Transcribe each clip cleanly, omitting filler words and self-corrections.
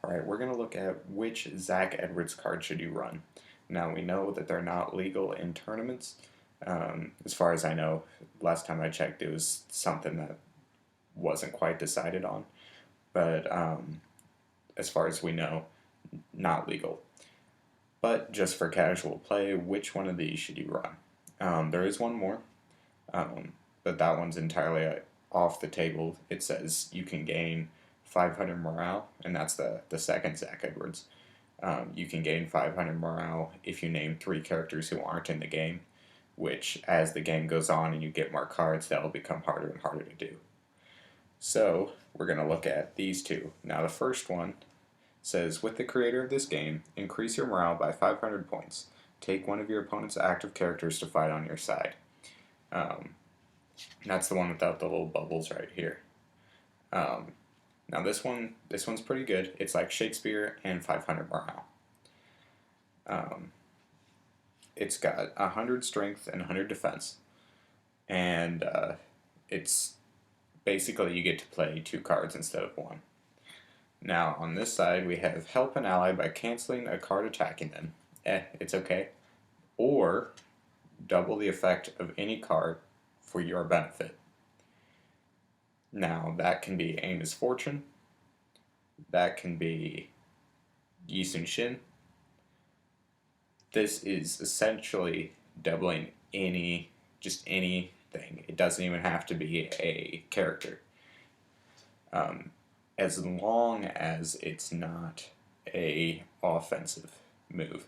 Alright, we're going to look at which Zack Edwards card should you run. Now, we know that they're not legal in tournaments. As far as I know, last time I checked, it was something that wasn't quite decided on. But as far as we know, not legal. But just for casual play, which one of these should you run? There is one more, but that one's entirely off the table. It says you can gain 500 morale, and that's the second Zack Edwards. You can gain 500 morale if you name 3 characters who aren't in the game, which as the game goes on and you get more cards, that'll become harder and harder to do. So we're going to look at these two. Now the first one says, with the creator of this game, increase your morale by 500 points. Take one of your opponent's active characters to fight on your side. That's the one without the little bubbles right here. Now this one's pretty good. It's like Shakespeare and 500 morale. It's got 100 strength and 100 defense, and it's basically you get to play 2 cards instead of 1. Now on this side we have help an ally by canceling a card attacking them. It's okay. Or double the effect of any card for your benefit. Now that can be Aim as Fortune, that can be Yi Sun Shin. This is essentially doubling just anything. It doesn't even have to be a character. As long as it's not a offensive move.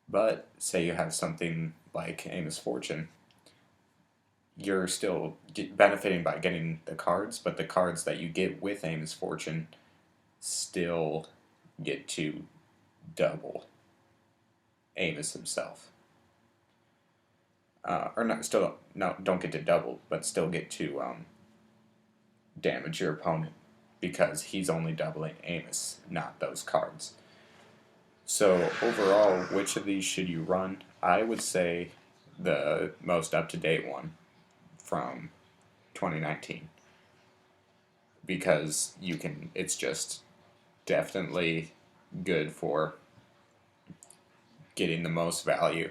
But say you have something like Aim as Fortune, you're still benefiting by getting the cards, but the cards that you get with Aim as Fortune still get to double Amos himself. Don't get to double, but still get to damage your opponent because he's only doubling Amos, not those cards. So overall, which of these should you run? I would say the most up-to-date one from 2019 because it's just definitely good for getting the most value,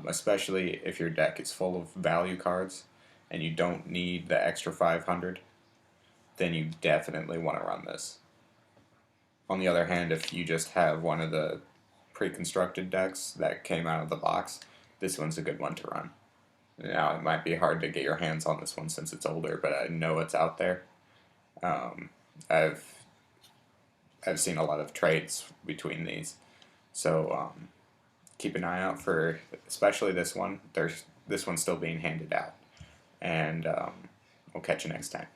especially if your deck is full of value cards and you don't need the extra 500, then you definitely want to run this. On the other hand, if you just have one of the pre-constructed decks that came out of the box, this one's a good one to run. Now, it might be hard to get your hands on this one since it's older, but I know it's out there. I've seen a lot of trades between these, so keep an eye out for especially this one. This one's still being handed out, and we'll catch you next time.